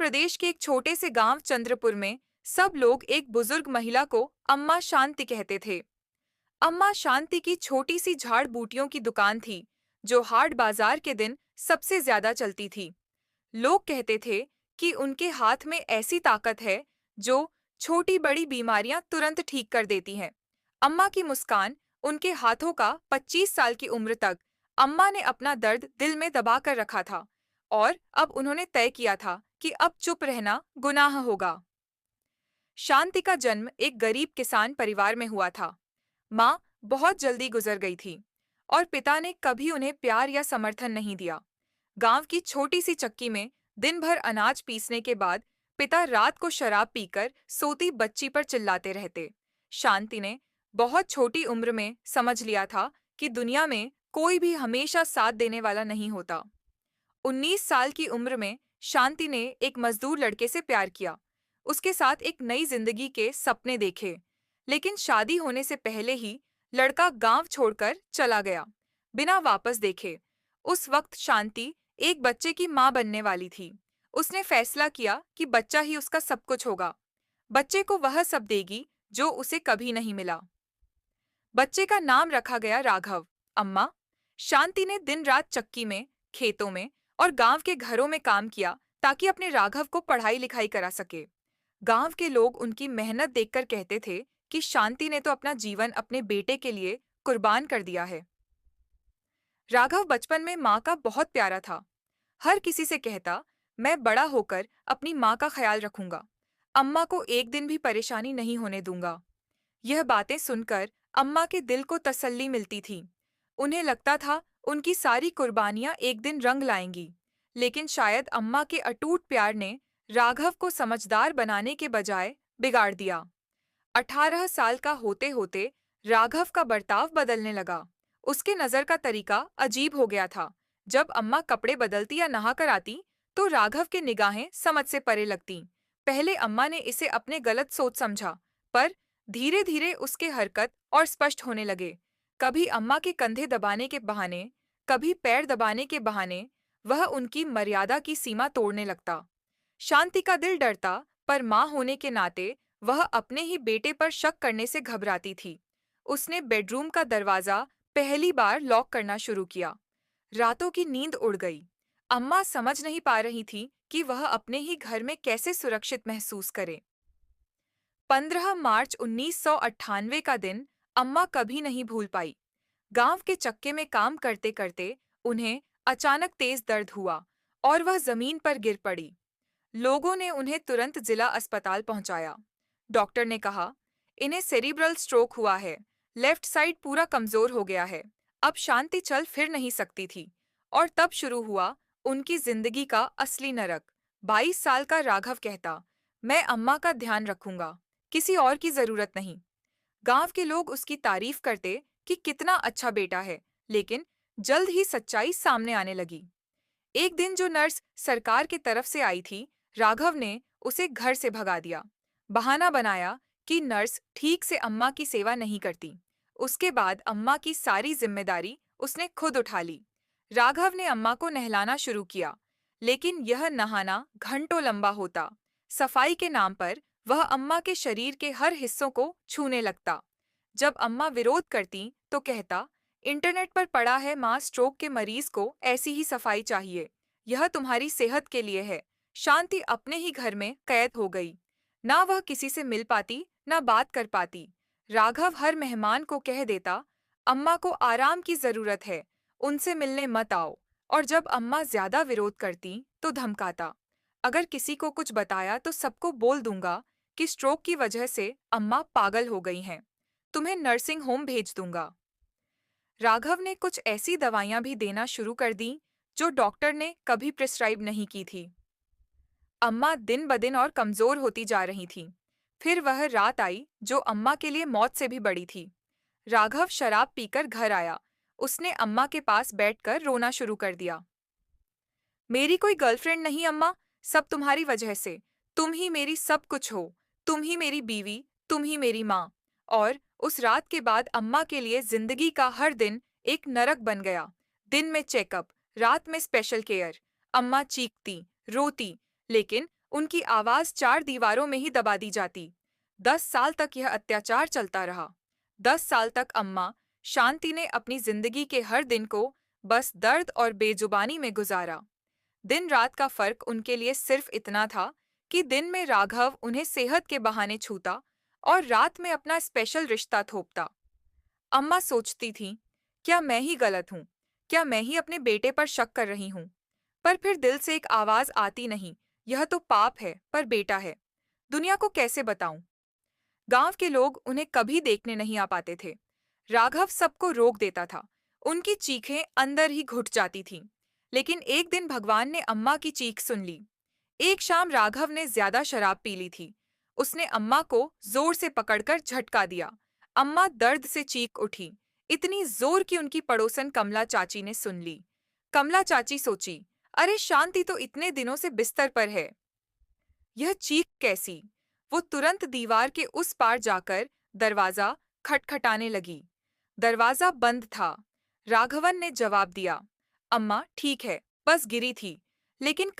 प्रदेश के एक छोटे से गांव चंद्रपुर में सब लोग एक बुजुर्ग महिला को अम्मा शांति कहते थे। अम्मा शांति की छोटी सी झाड़ बूटियों की दुकान थी, जो हाट बाजार के दिन सबसे ज्यादा चलती थी। लोग कहते थे कि उनके हाथ में ऐसी ताकत है जो छोटी बड़ी बीमारियां तुरंत ठीक कर देती हैं। अम्मा की मुस्कान, उनके हाथों का 25 साल की उम्र तक अम्मा ने अपना दर्द दिल में दबा कर रखा था, और अब उन्होंने तय किया था कि अब चुप रहना गुनाह होगा। शांति का जन्म एक गरीब किसान परिवार में हुआ था। माँ बहुत जल्दी गुजर गई थी, और पिता ने कभी उन्हें प्यार या समर्थन नहीं दिया। गांव की छोटी सी चक्की में दिन भर अनाज पीसने के बाद पिता रात को शराब पीकर सोती बच्ची पर चिल्लाते रहते। शांति ने बहुत छोटी उम्र में समझ लिया था कि दुनिया में कोई भी हमेशा साथ देने वाला नहीं होता। 19 साल की उम्र में शांति ने एक मजदूर लड़के से प्यार किया। उसके साथ एक नई जिंदगी के सपने देखे, लेकिन शादी होने से पहले ही लड़का गांव छोड़कर चला गया, बिना वापस देखे। उस वक्त शांति एक बच्चे की मां बनने वाली थी। उसने फैसला किया कि बच्चा ही उसका सब कुछ होगा। बच्चे को वह सब देगी जो उसे कभी नहीं मिला। बच्चे का नाम रखा गया राघव। अम्मा शांति ने दिन रात चक्की में, खेतों में और गांव के घरों में काम किया ताकि अपने राघव को पढ़ाई लिखाई करा सके। गांव के लोग उनकी मेहनत देखकर कहते थे कि शांति ने तो अपना जीवन अपने बेटे के लिए कुर्बान कर दिया है। राघव बचपन में माँ का बहुत प्यारा था। हर किसी से कहता, मैं बड़ा होकर अपनी माँ का ख्याल रखूंगा, अम्मा को एक दिन भी परेशानी नहीं होने दूंगा। यह बातें सुनकर अम्मा के दिल को तसल्ली मिलती थी। उन्हें लगता था उनकी सारी कुर्बानियां एक दिन रंग लाएंगी। लेकिन शायद अम्मा के अटूट प्यार ने राघव को समझदार बनाने के बजाय बिगाड़ दिया। 18 साल का होते होते राघव का बर्ताव बदलने लगा। उसके नजर का तरीका अजीब हो गया था। जब अम्मा कपड़े बदलती या नहाकर आती, तो राघव की निगाहें समझ से परे लगती। पहले अम्मा ने इसे अपने गलत सोच समझा, पर धीरे धीरे उसके हरकत और स्पष्ट होने लगे। कभी अम्मा के कंधे दबाने के बहाने, कभी पैर दबाने के बहाने वह उनकी मर्यादा की सीमा तोड़ने लगता। शांति का दिल डरता, पर माँ होने के नाते वह अपने ही बेटे पर शक करने से घबराती थी। उसने बेडरूम का दरवाजा पहली बार लॉक करना शुरू किया। रातों की नींद उड़ गई। अम्मा समझ नहीं पा रही थी कि वह अपने ही घर में कैसे सुरक्षित महसूस करे। 15 मार्च 1998 का दिन अम्मा कभी नहीं भूल पाई। गांव के चक्के में काम करते करते उन्हें अचानक तेज दर्द हुआ, और वह जमीन पर गिर पड़ी। लोगों ने उन्हें तुरंत जिला अस्पताल पहुंचाया। डॉक्टर ने कहा, इन्हें सेरिब्रल स्ट्रोक हुआ है, लेफ्ट साइड पूरा कमजोर हो गया है। अब शांति चल फिर नहीं सकती थी, और तब शुरू हुआ उनकी जिंदगी का असली नरक। 22 साल का राघव कहता, मैं अम्मा का ध्यान रखूंगा, किसी और की जरूरत नहीं। गांव के लोग उसकी तारीफ करते कि कितना अच्छा बेटा है, लेकिन जल्द ही सच्चाई सामने आने लगी। एक दिन जो नर्स सरकार की तरफ से आई थी, राघव ने उसे घर से भगा दिया। बहाना बनाया कि नर्स ठीक से अम्मा की सेवा नहीं करती। उसके बाद अम्मा की सारी जिम्मेदारी उसने खुद उठा ली। राघव ने अम्मा को नहलाना शुरू किया, लेकिन यह नहाना घंटों लंबा होता। सफाई के नाम पर वह अम्मा के शरीर के हर हिस्सों को छूने लगता। जब अम्मा विरोध करती तो कहता, इंटरनेट पर पढ़ा है माँ, स्ट्रोक के मरीज को ऐसी ही सफाई चाहिए। यह तुम्हारी सेहत के लिए है। शांति अपने ही घर में कैद हो गई। ना वह किसी से मिल पाती, ना बात कर पाती। राघव हर मेहमान को कह देता, अम्मा को आराम की जरूरत है, उनसे मिलने मत आओ। और जब अम्मा ज्यादा विरोध करती तो धमकाता, अगर किसी को कुछ बताया तो सबको बोल दूंगा कि स्ट्रोक की वजह से अम्मा पागल हो गई हैं। तुम्हें नर्सिंग होम भेज दूंगा। राघव ने कुछ ऐसी दवाइयां भी देना शुरू कर दी जो डॉक्टर ने कभी प्रिस्क्राइब नहीं की थी। अम्मा दिन ब दिन और कमजोर होती जा रही थी। फिर वह रात आई जो अम्मा के लिए मौत से भी बड़ी थी। राघव शराब पीकर घर आया। उसने अम्मा के पास बैठकर रोना शुरू कर दिया। मेरी कोई गर्लफ्रेंड नहीं अम्मा, सब तुम्हारी वजह से। तुम ही मेरी सब कुछ हो, तुम ही मेरी बीवी, तुम ही मेरी माँ। और उस रात के बाद अम्मा के लिए जिंदगी का हर दिन एक नरक बन गया। दिन में चेकअप, रात में स्पेशल केयर। अम्मा चीखती, रोती, लेकिन उनकी आवाज 4 दीवारों में ही दबा दी जाती। 10 साल तक यह अत्याचार चलता रहा। 10 साल तक अम्मा शांति ने अपनी जिंदगी के हर दिन को बस दर्द और बेजुबानी में गुजारा। दिन रात का फर्क उनके लिए सिर्फ इतना था कि दिन में राघव उन्हें सेहत के बहाने छूता और रात में अपना स्पेशल रिश्ता थोपता। अम्मा सोचती थीं, क्या मैं ही गलत हूँ? क्या मैं ही अपने बेटे पर शक कर रही हूँ? पर फिर दिल से एक आवाज आती, नहीं, यह तो पाप है, पर बेटा है। दुनिया को कैसे बताऊं? गांव के लोग उन्हें कभी देखने नहीं आ पाते थे। राघव सबको रोक देता था। उनकी चीखें अंदर ही घुट जाती थीं। लेकिन एक दिन भगवान ने अम्मा की चीख सुन ली। एक शाम राघव ने ज्यादा शराब पी ली थी। उसने अम्मा को जोर से पकड़कर झटका दिया। अम्मा दर्द से चीख उठी, इतनी जोर कि उनकी पड़ोसन कमला चाची ने सुन ली। कमला चाची सोची, अरे शांति तो इतने दिनों से बिस्तर पर है, यह चीख कैसी? वो तुरंत दीवार के उस पार जाकर दरवाजा खटखटाने लगी। दरवाजा बंद था। राघवन ने जवाब दिया, अम्मा ठीक है, बस गिरी थी। लेकिन